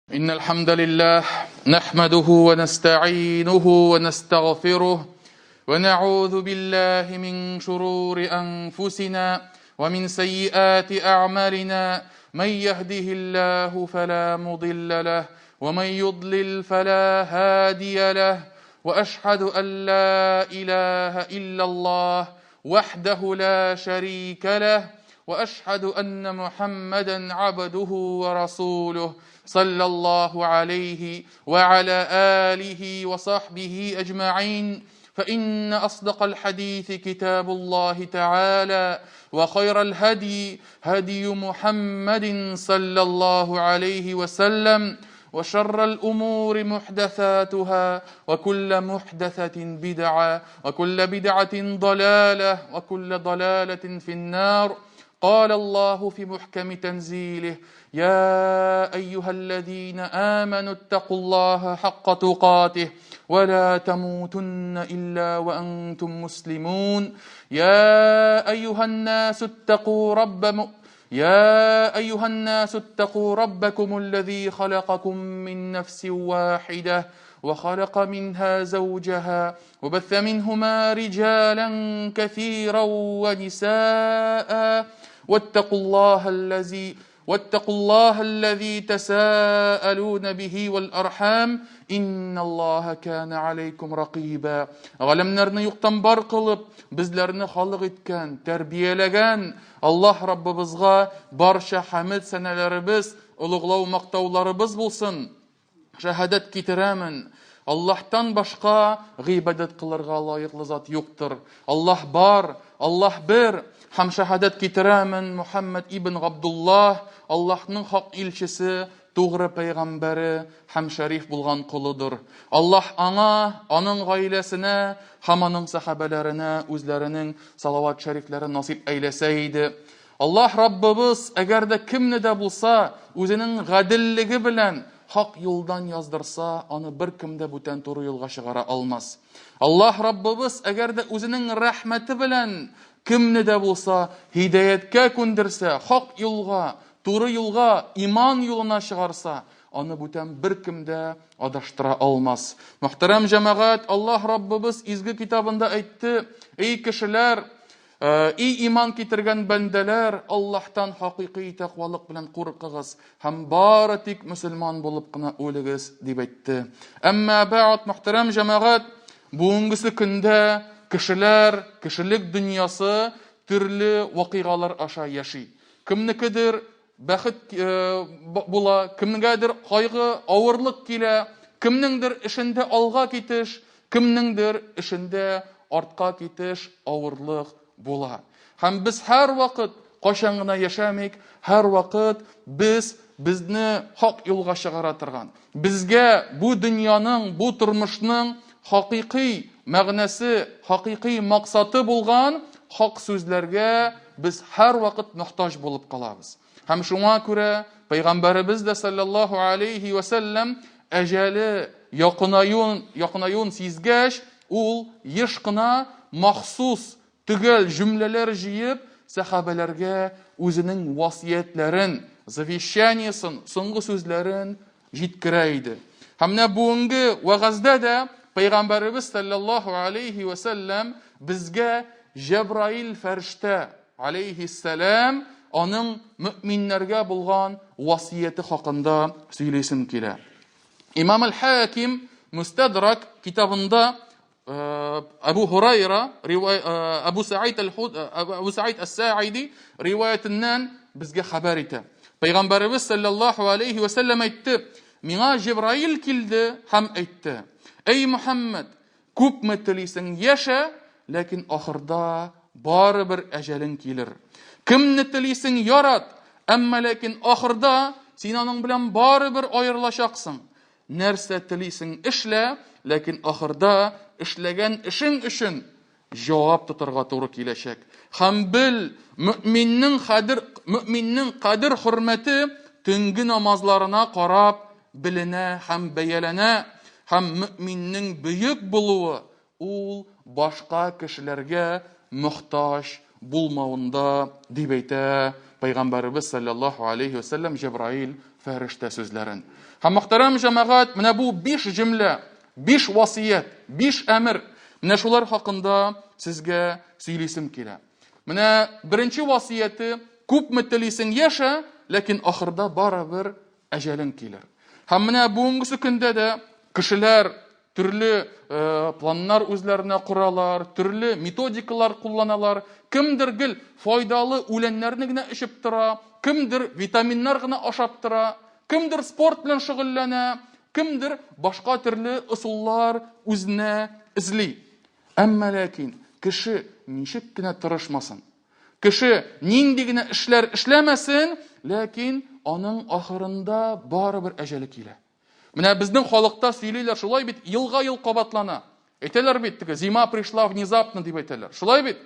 إن الحمد لله نحمده ونستعينه ونستغفره ونعوذ بالله من شرور أنفسنا ومن سيئات أعمالنا. من يهده الله فلا مضل له ومن يضلل فلا هادي له، وأشهد أن لا إله إلا الله وحده لا شريك له، وأشهد أن محمدا عبده ورسوله صلى الله عليه وعلى آله وصحبه أجمعين. فإن أصدق الحديث كتاب الله تعالى، وخير الهدي هدي محمد صلى الله عليه وسلم، وشر الأمور محدثاتها، وكل محدثة بدعة، وكل بدعة ضلالة، وكل ضلالة في النار. قال الله في محكم تنزيله: يا أيها الذين آمنوا اتقوا الله حق تقاته ولا تموتن إلا وأنتم مسلمون. يا أيها الناس اتقوا ربكم الذي خلقكم من نفس واحدة وخلق منها زوجها وبث منهما رجالا كثيرا ونساء واتقوا الله الذي تساءلون به والأرحام إن الله كان عليكم رقيبا. Ғалымнарны юктан бар кылып, безләрне халык иткән, тәрбияләгән Аллаһ Раббыбызга барча хәмд сәнәләребез, улуглау мактауларыбыз булсын. Шәһадәт китерәмен: Аллаһтан башка гыйбадәт кылырга лаеклы зат юктыр. Аллаһ бар, Аллаһ бер. Һәм шәһадәт китерәмен: Мухаммад ибн Габдуллаһ Аллаһның хак илчесе, тугры пәйгамбәре һәм шәриф булган кулыдыр. Аллаһ аңа, аның гаиләсенә һәм аның сахабаларына үзләренең салават шәрифләрен насип әйләсә иде. Аллаһ Раббыбыз әгәр дә кемне дә булса үзенең гаделлеге белән хак юлдан яздырса, аны беркем дә бүтән туры юлга чыгара алмас. Аллаһ Раббыбыз әгәр дә үзенең рәхмәте белән кемне дә булса һидаяткә күндерсә, хак юлга, туры юлга, иман юлына чыгарса, аны бүтән беркем дә адаштыра алмас. Мөхтәрәм җәмәгать, Аллаһ Раббыбыз изге китабында әйтте: "Эй кешеләр, эй иман китергән бәндәләр, Аллаһтан хакыйкый тәкъвалык белән куркыгыз һәм бары тик мөселман булып кына үлегез", дип әйтте. Әмма бәгъд, мөхтәрәм җәмәгать, бүгенге көндә кешеләр, кешелек дөньясы төрле вакыйгалар аша яши. Кемнекедер бәхет була, кемнегәдер кайгы, авырлык килә, кемнеңдер эшендә алга китеш, кемнеңдер эшендә артка китеш, авырлык була. Һәм без һәр вакыт кайчан гына яшәмик, һәр вакыт безне хак юлга чыгара торган, безгә бу дөньяның, бу тормышның хакыйкый мәгънәсе, хакыйкый максаты булган хак сүзләргә без һәр вакыт мохтаҗ булып калабыз. Һәм шуңа күрә Пәйгамбәребез дә саллаллаһу алейхи ва саллям әҗәле якынаюын сизгәч, ул еш кына махсус төгәл җөмләләр җыеп сахабаларга үзенең васиятләрен, завещаниясын, соңгы сүзләрен җиткерә иде. Һәм менә бүгенге вагызда да Пәйгамбәребез саллаллаһу алейхи ва саллям безгә Җәбраил фәрештә алейхиссалам аның мөэминнәргә булган васияте хакында сөйләсен килә. Имам аль-Хаким Мустадрак китабында Абу Хурайра, Абу Саид ас-Саиди риваятеннән безгә хәбәр итә. Пәйгамбәребез саллаллаһу алейхи ва саллям әйтте: "Миңа Җибраил килде һәм әйтте: Эй Мухаммад, күпме телисең яшә, ләкин ахырда барыбер әҗәлең килер. Кемне телисең ярат, әмма ләкин ахырда син аның белән барыбер аерылачаксың. Нәрсә телисең эшлә, ләкин ахырда эшләгән эшең өчен җавап тотарга туры киләчәк. Һәм бел, мөэминнең кадер хөрмәте төнге намазларына карап беленә һәм бәяләнә. Һәм мөэминнең бөек булуы ул башка кешеләргә мохтаҗ булмавында", дип әйтә Пәйгамбәребез саллаллаһу алейхи ва саллям Җибраил фәрештә сүзләрен. Һәм мөхтәрәм җәмәгать, менә бу 5 җөмлә, 5 васият, 5 әмер, менә шулар хакында сезгә сөйлисем килә. Менә беренче васияте, күпме телисең яшә, ләкин ахырда барыбер әҗәлең килер. Һәм менә бүгенге көндә дә кешеләр төрле планнар үзләренә коралар, төрле методикалар кулланалар. Кемдер гел файдалы үләннәрне генә эчеп тора, кемдер витаминнар гына ашап тора, кемдер спорт белән шөгыльләнә, кемдер башка төрле ысуллар үзенә эзли. Әмма ләкин кеше ничек кенә тырышмасын, кеше нинди генә эшләр эшләмәсен, ләкин аның ахырында барыбер әҗәле килә. Менә безнең халыкта сөйлиләр, шулай бит, елга-ел кабатлана. Әйтәләр бит, зима пришла внезапно дип әйтәләр. Шулай бит.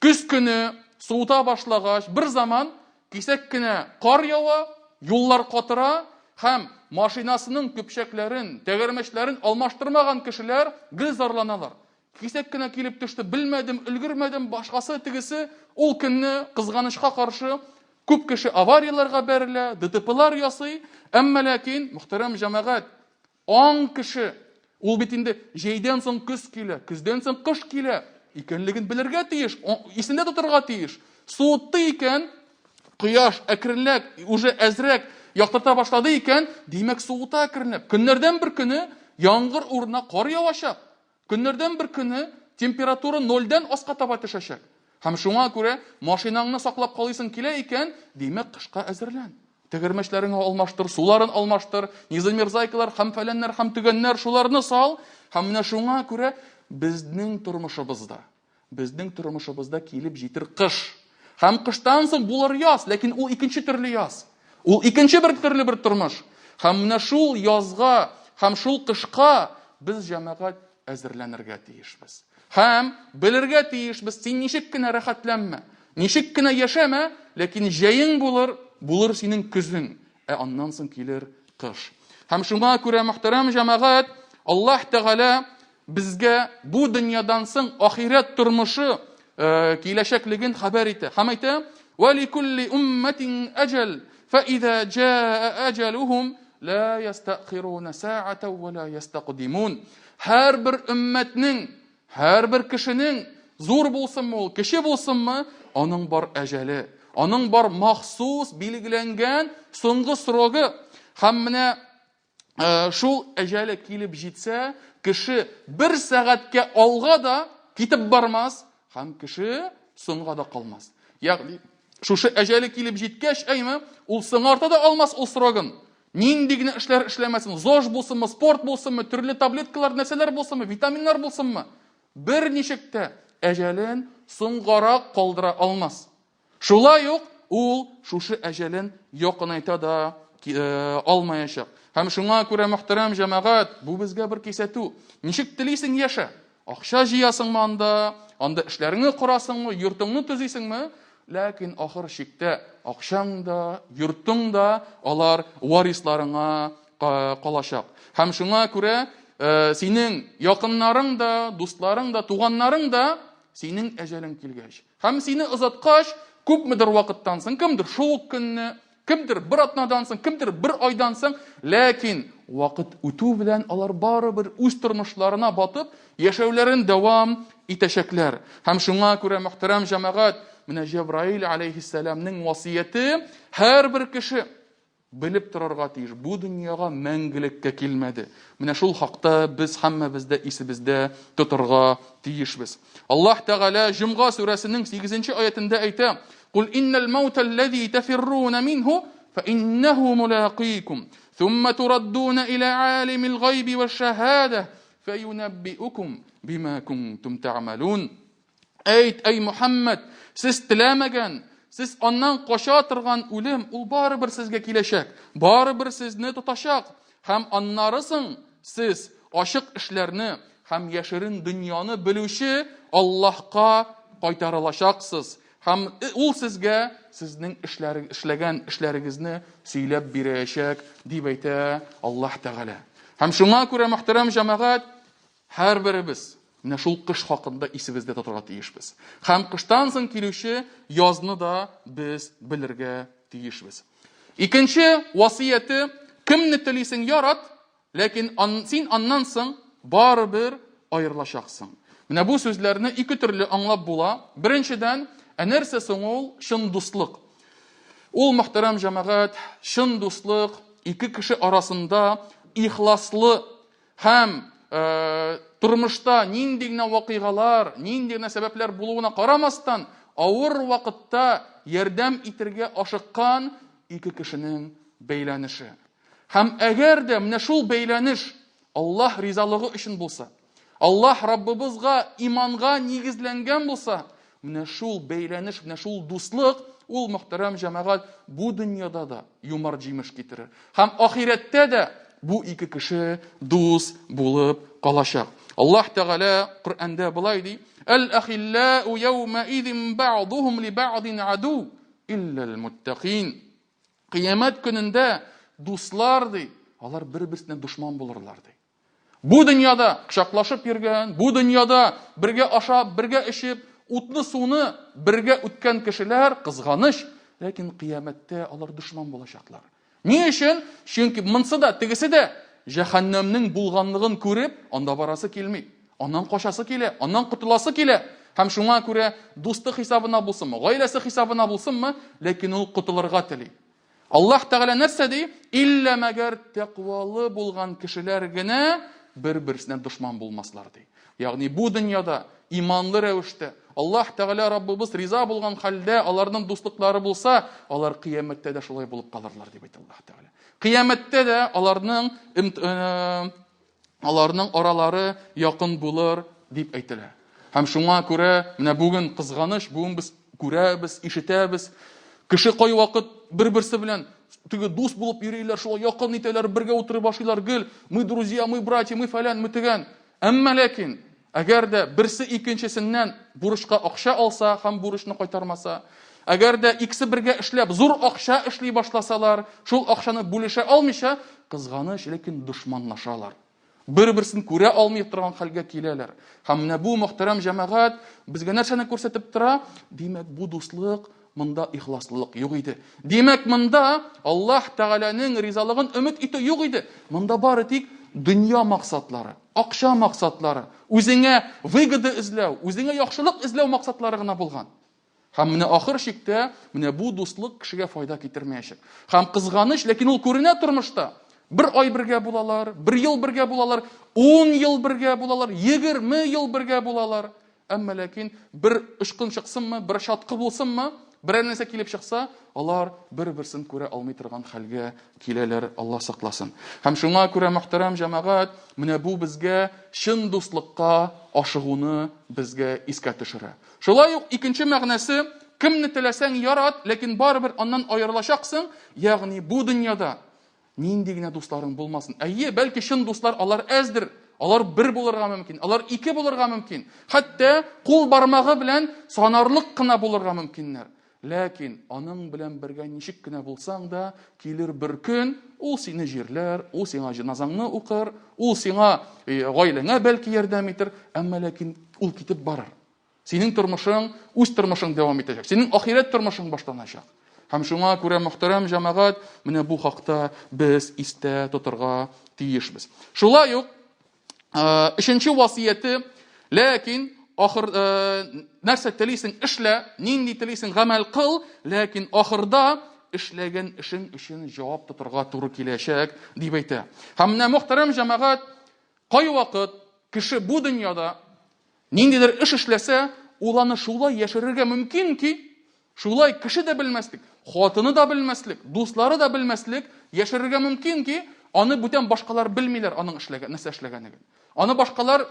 Көз көне суыта башлагач, бер заман кисәк кенә кар ява, юллар катыра, һәм машинасының көпчәкләрен, тәгәрмәчләрен алмаштырмаган кешеләр гел зарланалар. Кисәк кенә килеп төште, белмәдем, өлгермәдем, башкасы тегесе, ул көнне кызганычка каршы күп кеше аварияларга бәрелә, ДТПлар ясый. Әмма ләкин, мөхтәрәм җәмәгать, ан кеше, ул бит инде җәйдән соң көз килә, көздән соң кыш килә икәнлеген белергә тиеш, исендә тотырга тиеш. Суытты икән, кояш әкренләп, уже әзрәк яктырта башлады икән, димәк суыта әкренләп. Көннәрдән бер көне яңгыр урынына кар явачак. Көннәрдән бер көне температура 0-дан аска таба төшәчәк. Һәм шуңа күрә машинаңны саклап калыйсың килә икән, димәк кышка әзерлән. Тәгәрмәчләреңне алмаштыр, суларын алмаштыр, низамирзайкалар, һәм фәләннәр, һәм төгәннәр, шуларны сал. Һәм менә шуңа күрә безнең тормышыбызда килеп җитер кыш. Һәм кыштан соң булыр яз, ләкин ул икенче төрле яз. Ул икенче бер төрле бер тормыш. Һәм менә шул язга, һәм шул кышка без җәмәгать әзерләнергә тиешбез. Һәм белергә тиешбез, син ничек кенә рәхәтләнмә, ничек кенә яшәмә, ләкин җәең булыр синең көзең, аннан соң килер кыш. Һәм шуңа күрә, мөхтәрәм җәмәгать, Аллаһ Тәгалә безгә бу дөньядан соң ахират тормышы киләчәклеген хәбәр итә. Һәм әйтә: "Ва ликулли умматин аҗал, фа иза җаа аҗалуһум ла ястаъхируна са'атан ва ла ястaqдимун." Һәр бер өммәтнең, һәр бер кешенең, зур булсынмы ул, кеше булсынмы, аның бар әҗәле, аның бар махсус билгеләнгән соңгы срогы. Һәм менә шул әҗәле килеп җитсә, кеше 1 сәгатькә алга да китеп бармас, һәм кеше соңга да калмас. Ягъни шушы әҗәле килеп җиткәч, ул соңарта да алмас ул срогын. Нинди генә эшләр эшләмәсен, ЗОЖ булсынмы, спорт булсынмы, төрле таблеткалар, нәрсәләр булсынмы, витаминнар булсынмы, бер ничек тә әҗәлен соңгарак калдыра алмас. Шулай ук ул шушы әҗәлен якынайта да алмаячак. Һәм шуңа күрә, мөхтәрәм җәмәгать, бу безгә бер кисәтү. Ничек телисең яшә? Акча җыясыңмы анда эшләреңне корасыңмы, йортыңны төзисеңме? Ләкин ахыр чиктә акчаң да, йортың да алар варисларыңа калачак. Һәм шуңа күрә синең якыннарың да, дусларың да, туганнарың да синең әҗәлең килгәч. Һәм сине озаткач, күпмедер вакыттан соң, кемдер шул көнне, кемдер бер атнадан соң, кемдер бер айдан соң, ләкин вакыт үтү белән алар барыбер үз тормышларына батып, яшәүләрен дәвам итәчәкләр. Һәм шуңа күрә, мөхтәрәм җәмәгать, менә Җәбраил алейһиссәламның васияте һәр бер кеше белеп торырга тиеш. Бу дөньяга мәңгелеккә килмәде. Менә шул хакта без һәммәбез дә исебездә тотырга тиешбез. Аллаһ Тәгалә Җомга сүрәсенең 8-нче аятында әйтә: "Кул иннал маута аллазии тафирруна минһу фа иннаху мулaqīkum, thumma turadduna ila ālimil ghaybi wash-shahādah fayunabbi'ukum bima kuntum ta'malun." Эй Мухаммад, сез теләмәгән, сез аннан кача торган үлем, ул барыбер сезгә киләчәк, барыбер сезне тотачак. Һәм аннарысын сез ачык эшләрне һәм яшерен дөньяны белүче Аллаһка кайтарылачаксыз. Һәм ул сезгә сезнең эшләгән эшләрегезне сөйләп бирәчәк, дип әйтә Аллаһ Тәгалә. Һәм шуңа күрә, мөхтәрәм җәмәгать, һәр беребез менә шул кыш хакында исебездә тотырга тиешбез. Һәм кыштан соң килүче язны да без белергә тиешбез. Икенче васияте, кемне телисең ярат, ләкин син аннан соң барыбер аерылачаксың. Менә бу сүзләрне ике төрле аңлап була. Беренчедән, нәрсә соң ул чын дуслык? Ул, мөхтәрәм җәмәгать, чын дуслык ике кеше арасында ихласлы һәм тормышта нинди генә вакыйгалар, нинди генә сәбәпләр булуына карамастан, авыр вакытта ярдәм итәргә ашыккан ике кешенең бәйләнеше. Һәм әгәр дә менә шул бәйләнеш Аллаһ ризалыгы өчен булса, Аллаһ Раббыбызга иманга нигезләнгән булса, менә шул бәйләнеш, менә шул дуслык, ул, мөхтәрәм җәмәгать, бу дөньяда да юмар җимеш китерер. Һәм ахирәттә дә бу ике кеше дус булып калачак. Аллаһ Тәгалә Коръәндә булай ди: "Әл-ахиллау яума идин баъдухум ли баъдин аду илля ал-муттақин." Кыямәт көнендә дуслар ди, алар бер-берсенә душман булырлар ди. Бу дөньяда кочаклашып йөргән, бу дөньяда бергә ашап, бергә эчеп, утны суны бергә үткән кешеләр кызганыч, ләкин кыямәттә алар душман булачаклар. Ни өчен? Чөнки монсы да, тегесе дә җәһәннәмнең булганлыгын күреп, анда барасы килми. Аннан качасы килә, аннан кутыласы килә. Һәм шуңа күрә дусты хисабына булсынмы, гаиләсе хисабына булсынмы, ләкин ул кутылырга тели. Аллаһ Тәгалә нәрсә ди? Илля мәгәр тәкъвалы булган кешеләр генә бер-берсенә душман булмаслар ди. Ягъни бу дөньяда иманлы рәвештә Аллаһ Тәгалә Раббыбыз риза булган хәлдә аларның дуслыклары булса, алар кыямәттә дә шулай булып калырлар дип әйтә Аллаһ Тәгалә. Кыямәттә дә аларның аралары якын булыр дип әйтелә. Һәм шуңа күрә менә бүген кызганыч, бүген без күрәбез, ишетәбез, кеше кай вакыт бер-берсе белән теге дус булып йөриләр, шулай якын итәләр, бергә утырып башлыйлар, гел, мы друзья, мы братья, мы фәлән, мы тегән. Әмма ләкин әгәр дә берсе икенчесеннән бурычка акча алса һәм бурычны кайтармаса, әгәр дә икесе бергә эшләп зур акча эшли башласалар, шул акчаны бүлешә алмыйча, кызганыч, ләкин душманлашалар. Бер-берсен күрә алмый торган хәлгә киләләр. Һәм менә бу, мөхтәрәм җәмәгать, безгә нәрсәне күрсәтеп тора? Димәк, бу дуслык, монда ихласлык юк иде. Димәк, монда Аллаһ Тәгаләнең ризалыгын өмет итү юк иде. Монда бары тик дөнья максатлары, акча максатлары, үзеңә выгода эзләү, үзеңә яхшылык эзләү максатлары гына булган. Һәм менә ахыр чиктә, менә бу дуслык кешегә файда китермәячәк. Һәм кызганыч, ләкин ул күренә тормышта. Бер ай бергә булалар, бер ел бергә булалар, 10 ел бергә булалар, 20 ел бергә булалар. Әмма ләкин бер ышкын чыксынмы, бер шаткы булсынмы, берәр нәрсә килеп чыкса, алар бер-берсен күрә алмый торган хәлгә киләләр, Алла сакласын. Һәм шуңа күрә, мөхтәрәм җәмәгать, менә бу безгә чын дуслыкка ашыгуны безгә искә төшерә. Шулай ук икенче мәгънәсе, кемне теләсәң ярат, ләкин барыбер аннан аерылачаксың, ягъни бу дөньяда нинди генә дусларың булмасын. Әйе, бәлки чын дуслар алар әздер. Алар бер булырга мөмкин, алар ике булырга мөмкин. Хәтта кул бармагы белән санарлык кына булырга мөмкиннәр. Ләкин аның белән бергә ничек кенә булсаң да, килер бер көн, ул сине җирләр, ул сиңа җиназаңны укыр, ул сиңа гаиләңә бәлки ярдәм итер, әмма ләкин ул китеп барыр. Синең тормышың, үз тормышың дәвам итәчәк. Синең ахирәт тормышың башланачак. Һәм шуңа күрә, мөхтәрәм җәмәгать, менә бу хакта без истә тотырга тиешбез. Шулай ук, өченче васияте, ләкин ахыр нәрсә телисең эшлә, нинди телисең гамәл кыл, ләкин ахырда эшләгән эшең өчен җавап тотырга туры киләчәк дип әйтә. Һәм менә, мөхтәрәм җәмәгать, кай вакыт кеше бу дөньяда ниндидер эш эшләсә, ул аны шулай яшерергә мөмкин ки, шулай кеше дә белмәслек, хатыны да белмәслек, дуслары да белмәслек, яшерергә мөмкин ки, аны бүтән башкалар белмиләр аның нәрсә эшләгәнлеген. Аны башкалар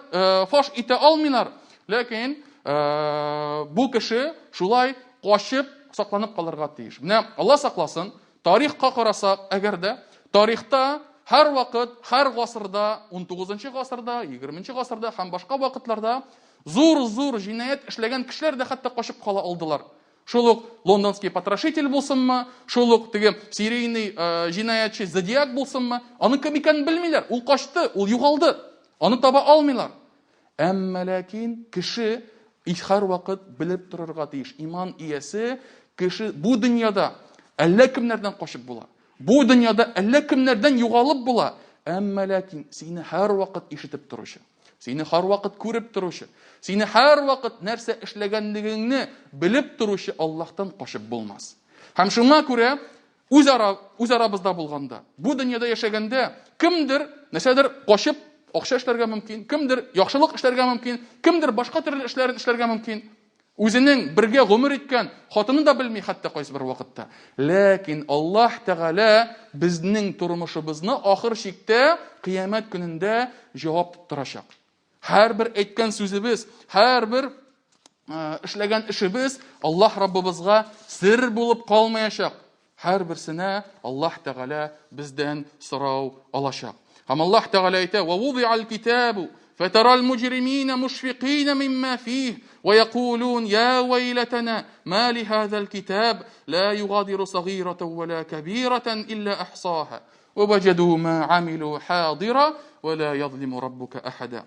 фаш итә алмыйлар. Ләкин бу кеше шулай качып, сакланып калырга тиеш. Менә Алла сакласын, тарихка карасак, әгәр дә тарихта һәр вакыт, һәр гасырда, 19-нчы гасырда, 20-нчы гасырда һәм башка вакытларда зур җинаят эшләгән кешеләр дә хәтта качып кала алдылар. Шул ук лондонский потрошитель булсынмы, шул ук теге серийный җинаятчы Зодиак булсынмы, аны кем икәнен белмиләр. Ул качты, ул югалды. Аны таба алмыйлар. Әмма ләкин кеше һәр вакыт белеп торырга тиеш. Иман иясе кеше бу дөньяда әллә кемнәрдән качып була. Бу дөньяда әллә кемнәрдән югалып була, әмма ләкин сине һәр вакыт ишетеп торучы, сине һәр вакыт күреп торучы, сине һәр вакыт нәрсә эшләгәнлегеңне белеп торучы Аллаһтан качып булмас. Һәм шуңа күрә үз арабызда булганда, бу дөньяда яшәгәндә кемдер нәрсәдер качып акча эшләргә мөмкин, кемдер яхшылык эшләргә мөмкин, кемдер башка төрле эшләрне эшләргә мөмкин. Үзенең бергә гомер иткән хатыны да белми хәтта кайсы бер вакытта. Ләкин Аллаһ Тәгалә безнең тормышыбызны ахыр чиктә кыямәт көнендә җавап тоттырачак. Һәр бер әйткән сүзебез, һәр бер эшләгән эшебез Аллаһ Раббыбызга сер булып калмаячак. Һәр берсенә Аллаһ Тәгалә бездән сорау алачак. Һәм Аллаһ Тәгалә әйтә: "Ва вуди'ал китабу фатарал муҗримина мушфиқина мимма фиһ ва яқулун я вайлатана ма ли һазал китаб ла югадиру сагирatan ва ла кабирatan илля ахсаха ва ваҗаду ма амилу хадира ва ла язлиму раббука ахада."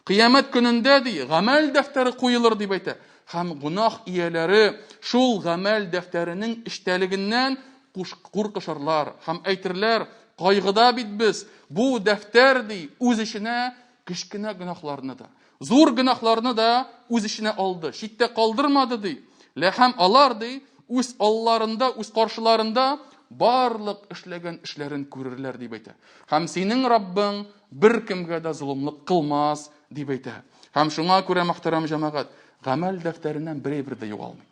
Кыямәт көнендә ди, гамәл дәфтәре куелыр дип әйтә. Һәм гунах ияләре шул гамәл дәфтәренең эчтәлегеннән куркышырлар һәм әйтерләр: "Кайгыда бит без, бу дәфтәр ди үз иченә кечкенә гынахларны да, зур гынахларны да үз иченә алды, читтә калдырмады" ди. Ләһәм алар ди үз алларында, үз каршыларында барлык эшләгән эшләрен күрерләр дип әйтә. Һәм синең Раббың бер кемгә дә зулымлык кылмас дип әйтә. Һәм шуңа күрә, мөхтәрәм җәмәгать, гамәл дәфтәреннән берәр дә югалмый.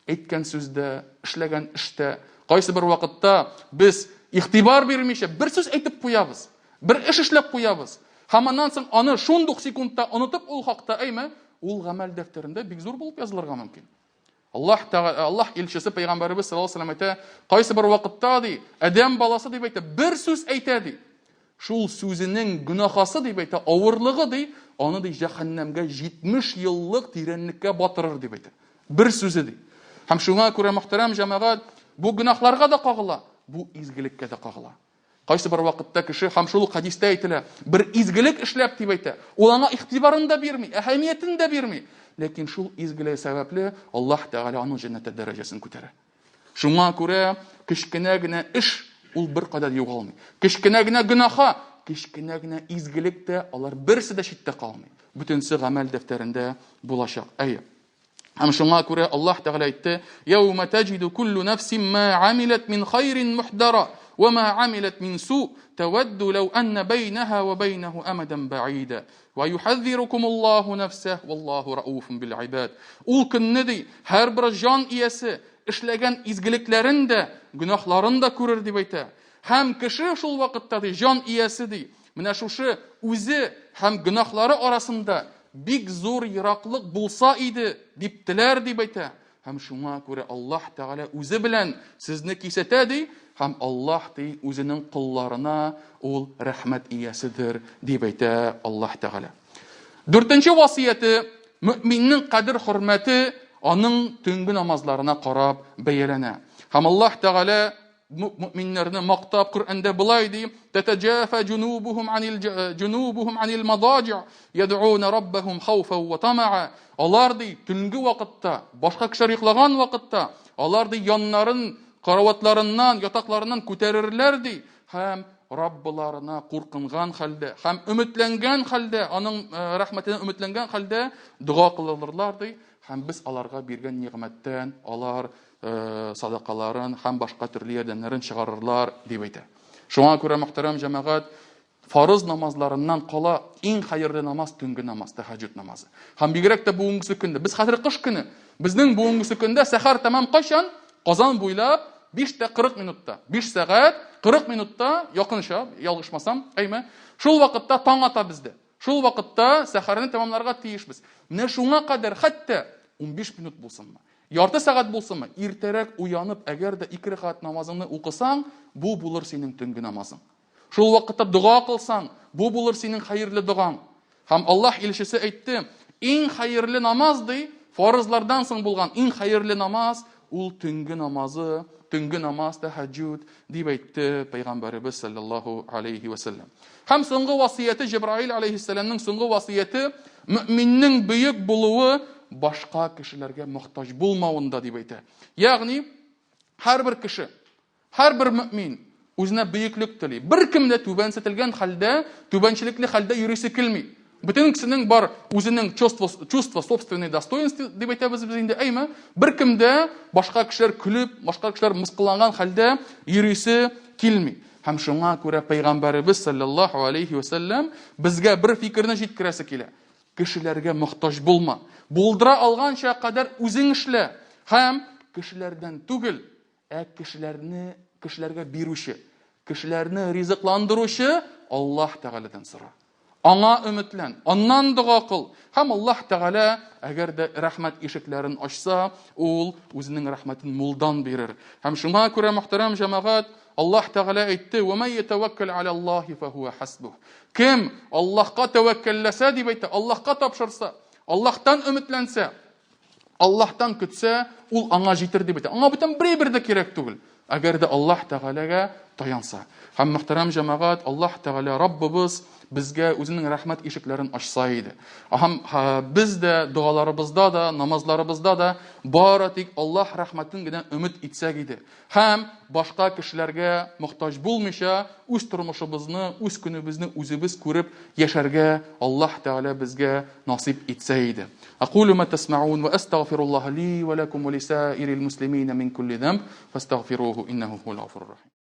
Әйткән сүздә, эшләгән эштә, кайсы бер вакытта без игътибар бирмичә бер сүз әйтеп куябыз, бер эш эшләп куябыз. Һәм аннан соң аны шундук секундта онытып ул хакта әйме, ул гамәл дәфтәрендә бик зур булып язылырга мөмкин. Аллаһ илчесе пәйгамбәрбез саллаллаһу алейһи ва сәллям әйтә, кайсы бер вакытта ди, адәм баласы дип әйтә, бер сүз әйтә ди. Шул сүзенең гынахасы дип әйтә, авырлыгы ди, аны ди җәһәннәмгә 70 еллык тирәнлеккә батырыр дип әйтә. Бер сүзе ди. Һәм шуңа күрә, мөхтәрәм җәмәгать, бу гынахларга да кагыла, бу изгелеккә дә кагыла. Кайсы бер вакытта кеше, һәм шул хадистә әйтелә, бер изгелек эшләп дип әйтә, ул аңа игътибарын да бирми, әһәмиятен дә бирми. Ләкин шул изгелек сәбәпле Аллаһ Тәгалә аның җәннәттә дәрәҗәсен күтәрә. Шуңа күрә кечкенә генә эш ул бер кадәр югалмый. Кечкенә генә гынаха, кечкенә генә изгелек тә, алар берсе дә читтә калмый. Бүтенсе гамәл дәфтәрендә булачак. Әйе. Һәм шуңа күрә Аллаһ Тәгалә әйтте: "Яума таҗиду куллу нафсин ма амилат мин хайрин мухдара ва ма амилат мин су таwaddu law anna baynaha wa baynahu amadan ba'ida wa yuhadhdhirukumullahu nafsahu wallahu ra'ufun bil ibad." Ул көнне ди, һәр бер җан иясе эшләгән изгелекләрен дә, гынахларын да күрер дип әйтә. Һәм кеше шул вакытта ди, җан иясе ди, менә шушы үзе һәм гынахлары арасында бик зур ераклык булса иде дип теләр дип әйтә. Һәм шуңа күрә Аллаһ Тәгалә үзе белән сезне кисәтә ди, һәм Аллаһ ди үзенең кулларына ул рәхмәт ияседер дип әйтә Аллаһ Тәгалә. 4нче васыяте, мөэминнең кадер-хөрмәте аның төнге намазларына карап бәяләнә. Һәм Аллаһ Тәгалә мөэминнәрне мактап Коръәндә булай ди: "Татаҗафа җунубуһум анил мадаҗи' яд'уна раббахум хауфан ва тама'a." Алар ди төнге вакытта, башка кешеләр йоклаган вакытта, алар ди яннарын, караватларыннан, ятакларыннан күтәрерләр ди, һәм Раббыларына куркынган хәлдә, һәм өметләнгән хәлдә, аның рәхмәтенә өметләнгән хәлдә дуа кылырлар ди, һәм без аларга биргән нигъмәттән алар садакаларын һәм башка төрле ярдәмнәрен чыгарырлар дип әйтә. Шуңа күрә, мөхтәрәм җәмәгать, фарыз намазларыннан кала иң хәерле намаз төнге намаз, тәһаҗҗүд намазы. Һәм бигрәк тә бүгенге көндә, без хәзер кыш көне, безнең бүгенге көндә сәхәр тәмам кайчан? Казан буйлап 5:40 минутта, 5 сәгать 40 минутта якынча, ялгышмасам, әйме, шул вакытта таң ата бездә. Шул вакытта сәхәрне тәмамларга тиешбез. Менә шуңа кадәр хәтта 15 минут булсынмы, ярты сәгать булсынмы, иртәрәк уянып, әгәр дә 2 рәкать намазыңны укысаң, бу булыр синең төнге намазың. Шул вакытта дуа кылсаң, бу булыр синең хәерле дуаң. Һәм Аллаһ илчесе әйтте, иң хәерле намаз ди, фарызлардан соң булган иң хәерле намаз ул төнге намазы, төнге намаз тәһаҗҗүд дип әйтте пәйгамбәрбез саллаллаһу алейхи ва сәллям. Һәм соңгы васыяте, Җибраил алейһиссәламның соңгы васыяте, мөэминнең бөек булуы башка кешеләргә мохтаҗ булмавында дип әйтә. Ягъни һәр бер кеше, һәр бер мөэмин үзенә бөеклек тели. Беркем дә түбәнсетелгән хәлдә, түбәнчелекле хәлдә йөрисе килми. Бөтен кешенең бар үзенең чувство собственной достоинства дип әйтәбез без инде, әйме? Беркем дә башка кешеләр көлеп, башка кешеләр мыскылланган хәлдә йөрисе килми. Һәм шуңа күрә Пәйгамбәребез саллаллаһу алейхи ва саллям безгә бер фикерне җиткерәсе килә. Кешеләргә мохтаҗ булма. Булдыра алганча кадәр үзең эшлә. Һәм кешеләрдән түгел, кешеләргә бирүче, кешеләрне ризыкландыручы Аллаһ Тәгаләдән сора. Аңа өметлән, аннан дуга кыл. Һәм Аллаһ Тәгалә әгәр дә рәхмәт ишекләрен ачса, ул үзенең рәхмәтен мулдан бирер. Һәм шуңа күрә мөхтәрәм җәмәгать, Аллаһ Тәгалә әйтте: "Ва ман ятаваккал ала Аллаһи фаһуа хасбух." Кем Аллаһка тәвәккәлләсә дип әйтә, Аллаһка тапшырса, Аллаһтан өметләнсә, Аллаһтан көтсә, ул аңа җитер дип әйтә. Аңа бүтән бер дә кирәк түгел. Әгәр дә Аллаһ Тәгаләгә таянса. Һәм мөхтәрәм җәмәгать, Аллаһ Тәгалә Раббыбыз безгә үзенең рәхмәт ишекләрен ачса иде. Без дә дуаларыбызда да, намазларыбызда да бары тик Аллаһ рәхмәтен генә өмет итсәк иде. Һәм башка кешеләргә мохтаҗ булмыйча үз тормышыбызны, үз көнебезне үзебез күреп яшәргә Аллаһ Тәгалә безгә насип итсә иде. أقول ما تسمعون وأستغفر الله لي ولكم ولسائر المسلمين من كل ذنب فاستغفروه إنه هو الغفور الرحيم.